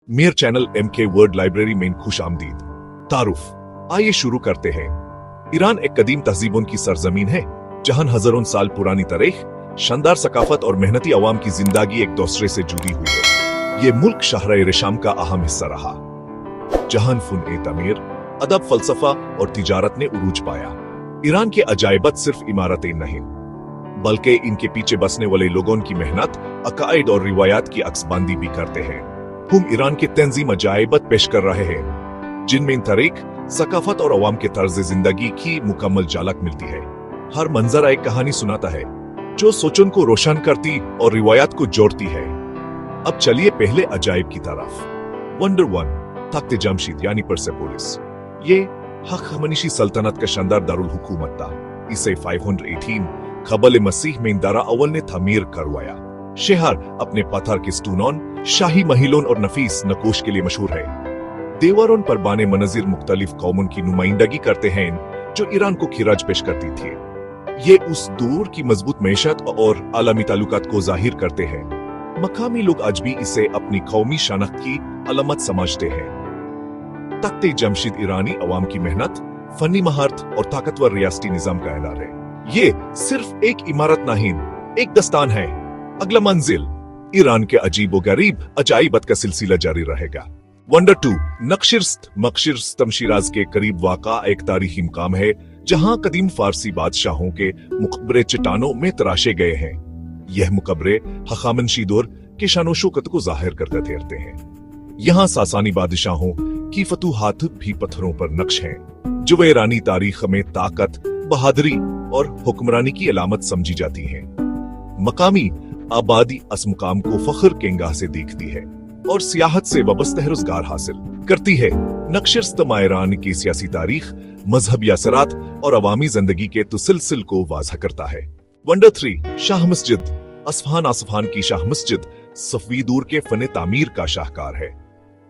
Mayor channel MK word library में खुश आमदीद। तारुफ, आइए शुरू करते हैं। ईरान एक कदीम तहजीबों की सरजमीन है, जहां हजारों साल पुरानी तारीख, शानदार सकाफत और मेहनती अवाम की जिंदगी एक दूसरे से जुड़ी हुई है। ये मुल्क शहर रेशम का अहम हिस्सा रहा, जहां फन-ए-तमीर, अदब, फलसफा और तिजारत ने उरूज पाया। ईरान के अजायबत सिर्फ इमारतें नहीं, बल्कि इनके पीछे बसने वाले लोगों की मेहनत, अकायद और रिवायात की अक्सबंदी भी करते हैं। हम ईरान के तंजीम अजायबत पेश कर रहे हैं, जिनमें इन तारीख, सकाफत और अवाम के तर्ज जिंदगी की मुकम्मल झलक मिलती है। हर मंजर एक कहानी सुनाता है, जो सोचों को रोशन करती और रिवायात को जोड़ती है। अब चलिए पहले अजायब की तरफ। वंडर 1, तख्त जमशीद यानी परसेपोलिस। ये हखमनीशी सल्तनत का शानदार दारुल हुकूमत था। इसे 518 कबल मसीह में इंदारा अव्वल ने तमीर करवाया। शहर अपने पत्थर के स्टूनों, शाही महलों और नफीस नकोश के लिए मशहूर है। दीवारों पर बाने मनजिर मुख्तलिफ कौमों की नुमाइंदगी करते हैं, जो ईरान को खिराज पेश करती थी। ये उस दौर की मजबूत मैशत और आलमी ताल्लुकात को जाहिर करते हैं। मकामी लोग आज भी इसे अपनी कौमी शनाख्त की अलामत समझते हैं। तख्त जमशीद ईरानी अवाम की मेहनत, फनी महारत और ताकतवर रियासती निजाम का ऐलान है। ये सिर्फ एक इमारत नहीं, एक दस्तान है। अगला मंजिल, ईरान के अजीब गरीब अजाइबत का सिलसिला जारी रहेगा। वंडर 2, नक्शिरस्त। मक्शिरस्तम शिराज के करीब वाक़ा एक तारीखी मुकाम है, जहां कदीम फारसी बादशाहों के मुकबरे चट्टानों में तराशे गए हैं। यह मुकबरे हखामनशी दौर के शानो शौकत को जाहिर करते ठहरते हैं। यहाँ सासानी बादशाहों की फतूहात भी पत्थरों पर नक्श हैं, जो ईरानी तारीख में ताकत, बहादुरी और हुक्मरानी की अलामत समझी जाती हैं। मकामी आबादी इस मुकाम को फख्र के निगाह से देखती है और सियाहत से वाबस्ता रोजगार हासिल करती है। नक्शिरस्तमा ईरान की सियासी तारीख, मजहबी असरात और अवामी जिंदगी के तसलसल को वाज़ह करता है। वंडर 3, शाह मस्जिद। असफहान की शाह मस्जिद सफवी दूर के फन तामीर का शाहकार है।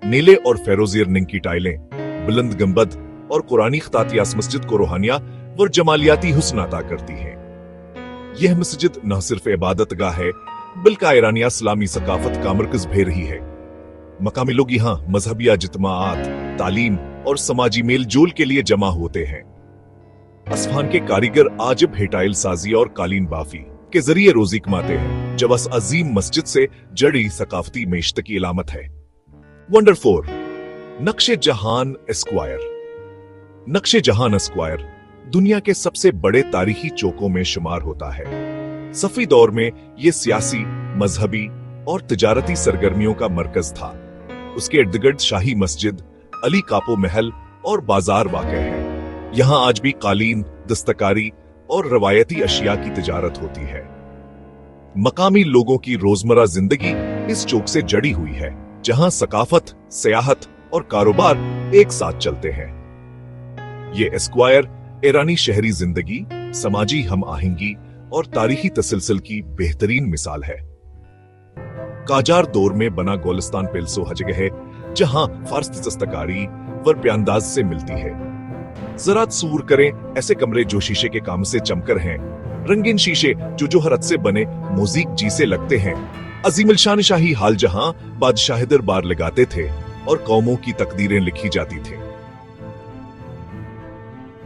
नीले और फेरोजी रंग की टाइलें, बुलंद गंबद और कुरानी खतातिया इस मस्जिद को रूहानिया व जमालियाती हुस्न अता करती हैं। यह मस्जिद न सिर्फ इबादत गाह है, बल्कि ईरानी इस्लामी सकाफत का मरकज भी रही है। मकामी लोग यहाँ मजहबी इज्तिमाआत, तालीम और समाजी मेल जोल के लिए जमा होते हैं। असफहान के कारीगर आज भेटाइल साजी और कालीन बाफी के जरिए रोजी कमाते हैं, जब इस अजीम मस्जिद से जड़ी सकाफती मेशत की अलामत है। वंडर 4, नक्शे जहान एस्क्वायर। नक्शे जहान एस्क्वायर दुनिया के सबसे बड़े तारीखी चौकों में शुमार होता है। सफी दौर में यह सियासी, मजहबी और तिजारती सरगर्मियों का मरकज था। उसके इर्द गिर्द शाही मस्जिद, अली कापो महल और बाजार वाक़ है। यहाँ आज भी कालीन, दस्तकारी और रवायती अशिया की तिजारत होती है। मकामी लोगों की रोजमर्रा जिंदगी इस चौक से जड़ी हुई है, जहां सकाफत, सियाहत और कारोबार एक साथ चलते हैं। ये एस्क्वायर ईरानी शहरी जिंदगी, समाजी हम आहंगी और तारीखी तसलसल की बेहतरीन मिसाल है। काजार दौर में बना गोलिस्तान पेल्सो जगह है, जहां फारसी दस्तकारी व प्यानदाज से मिलती है। जरा तस्वूर करें ऐसे कमरे जो शीशे के काम से चमकर हैं, रंगीन शीशे जो जोहरत से बने मोज़ीक जी से लगते हैं। अजीम शान शाही हाल जहां बादशाह दरबार लगाते थे और कौमों की तकदीरें लिखी जाती थी।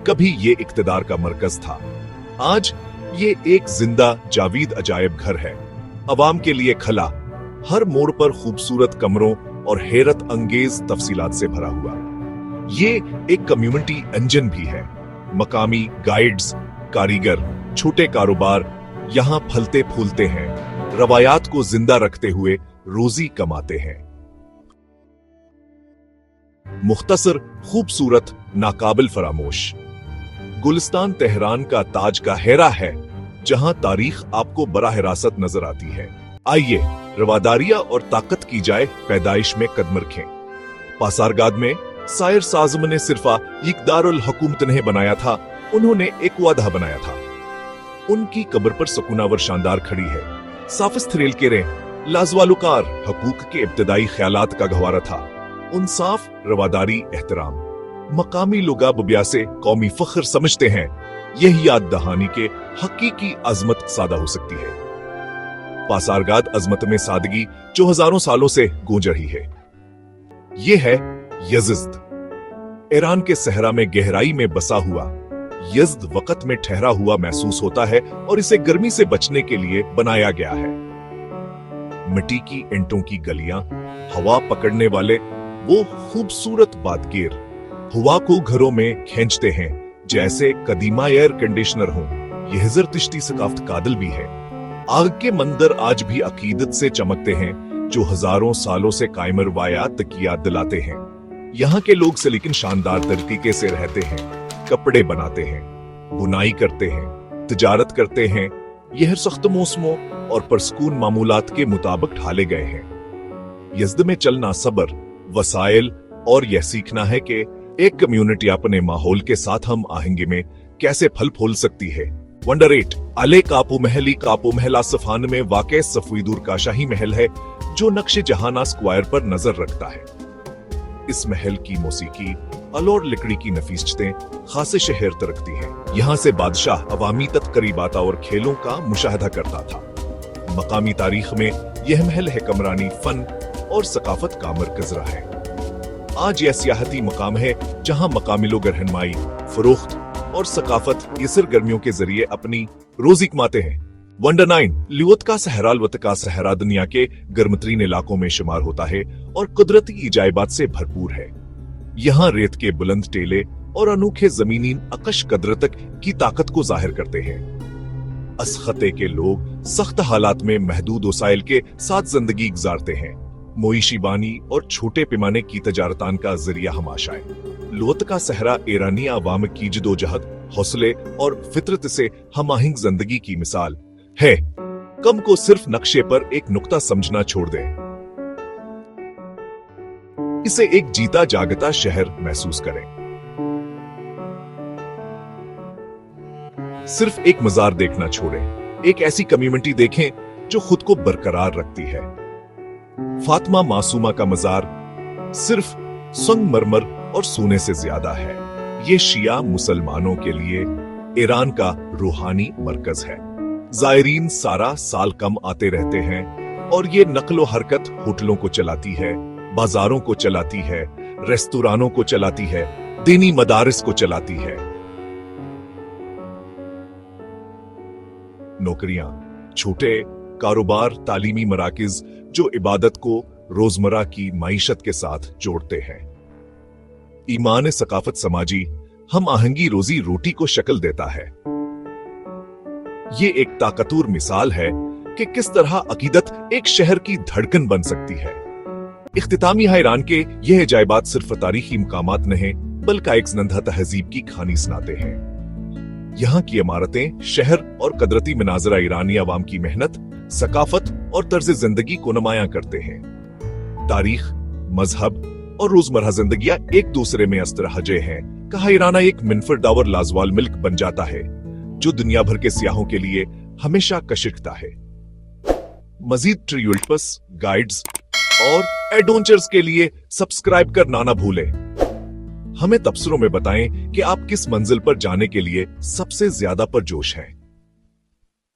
कभी ये इक्तदार का मरकज था, आज ये एक जिंदा जावीद अजायब घर है। अवाम के लिए खला, हर मोड़ पर खूबसूरत कमरों और हैरत अंगेज तफसीलात से भरा हुआ। ये एक कम्युनिटी इंजन भी है। मकामी गाइड्स, कारीगर, छोटे कारोबार यहाँ फलते फूलते हैं, रवायात को जिंदा रखते हुए रोजी कमाते हैं। मुख्तसर, खूबसूरत, नाकाबिल फरामोश। गुलिस्तान तेहरान का ताज का हेरा है, जहां तारीख आपको बराह रास्त नजर आती है। आइए रवादारिया और ताकत की जाए पैदाइश में कदम रखें। पासारगाद में सायर साजम ने सिर्फा इकदारुल हुकूमत नहीं बनाया था, उन्होंने एक वादा बनाया था। उनकी कब्र पर सुकूनावर शानदार खड़ी है। साफिस के लाजवालुकार हकूक के इब्तदाई ख्यालात का गहवारा था। इंसाफ, रवादारी, एहतराम। मकामी लोग बुबिया से कौमी फख्र समझते हैं। यही याद दहानी के हकीकी अजमत सादा हो सकती है। पासारगाद अजमत में सादगी जो हजारों सालों से गूंज रही है। ये है यज़द। ईरान के सहरा में गहराई में बसा हुआ यज़द वक्त में ठहरा हुआ महसूस होता है और इसे गर्मी से बचने के लिए बनाया गया है। मिट्टी की ईंटों की गलियां, हवा पकड़ने वाले वो खूबसूरत बादगीर हवा को घरों में खींचते हैं जैसे कदीमा एयर कंडीशनर हो। यह ज़रतिश्ती सकाफत कादल भी है। आग के मंदिर आज भी अकीदत से चमकते हैं जो हजारों सालों से कायम रवायात तक याद दिलाते हैं। यहाँ के लोग लेकिन शानदार तरीके से रहते हैं, कपड़े बनाते हैं, बुनाई करते हैं, तिजारत करते हैं। यह सख्त मौसमों और परसकून मामूलात के मुताबिक ढाले गए हैं। यज़द में चलना सब्र, वसाइल और यह सीखना है कि एक कम्युनिटी अपने माहौल के साथ हम आहंगी में कैसे फल फूल सकती है। वंडर 8 अले कापू महल आसफान में वाक़ सफवीदुर का शाही महल है जो नक्शे जहाना स्क्वायर पर नजर रखता है। इस महल की मौसीकी और लकड़ी की नफीसतें खासे शहर रखती हैं। यहाँ से बादशाह अवामी तक करीबाता और खेलों का मुशाहदा करता था। मकामी तारीख में यह महल हुक्मरानी, फन और सकाफत का मरकज रहा है। आज यह सियाहती मकाम है जहाँ मकामी लोग रहनुमाई, फरोख्त और सकाफत की सरगर्मियों के जरिए अपनी रोजी कमाते हैं। वंडर 9 लियोत का सहरा दुनिया के गर्मतरीन इलाकों में शुमार होता है और कुदरती इजायबात से भरपूर है। यहाँ रेत के बुलंद टेले और अनोखे जमीनी अकश कदरत की ताकत को जाहिर करते हैं। इस खत्ते के लोग सख्त हालात में महदूद वसाइल के साथ जिंदगी गुजारते हैं। मोइशी बानी और छोटे पैमाने की तजारतान का जरिया हमाशा है। लोत का सहरा ईरानी आवाम की जदोजहद, हौसले और फितरत से हमाहिंग जिंदगी की मिसाल है। कम को सिर्फ नक्शे पर एक नुक्ता समझना छोड़ दें, इसे एक जीता जागता शहर महसूस करें। सिर्फ एक मजार देखना छोड़ें, एक ऐसी कम्युनिटी देखें जो खुद को बरकरार रखती है। फातिमा मासूमा का मजार सिर्फ संगमरमर और सोने से ज्यादा है। ये शिया मुसलमानों के लिए ईरान का रूहानी मरकज है। जायरीन सारा साल कम आते रहते हैं और ये नक्लो हरकत होटलों को चलाती है, बाजारों को चलाती है, रेस्तुरानों को चलाती है, दीनी मदारिस को चलाती है। नौकरियां, छोटे कारोबार, तालीमी मराकिज जो इबादत को रोजमर्रा की माईशत के साथ जोड़ते हैं। ईमान सकाफत समाजी हम आहंगी रोजी रोटी को शक्ल देता है। ये एक ताकतवर मिसाल है कि किस तरह अकीदत एक शहर की धड़कन बन सकती है। इख्तितामी ईरान के यह अजायबात सिर्फ तारीखी मकामात नहीं बल्कि एक जिंदा तहजीब की कहानी सुनाते हैं। यहाँ की इमारतें, शहर और कुदरती मनाजरा ईरानी अवाम की मेहनत, सकाफत और तर्ज जिंदगी को नुमायां करते हैं। तारीख, मजहब और रोजमर्रा जिंदगियां एक दूसरे में अस्त्रहजे हैं। कहा ईराना एक मिनफरदावर लाजवाल मिल्क बन जाता है जो दुनिया भर के सियाहों के लिए हमेशा कशिकता है। मजीद ट्रियोल्पस गाइड्स और एडवेंचर्स के लिए सब्सक्राइब करना ना भूलें। हमें तबसरों में बताएं कि आप किस मंजिल पर जाने के लिए सबसे ज्यादा परजोश हैं।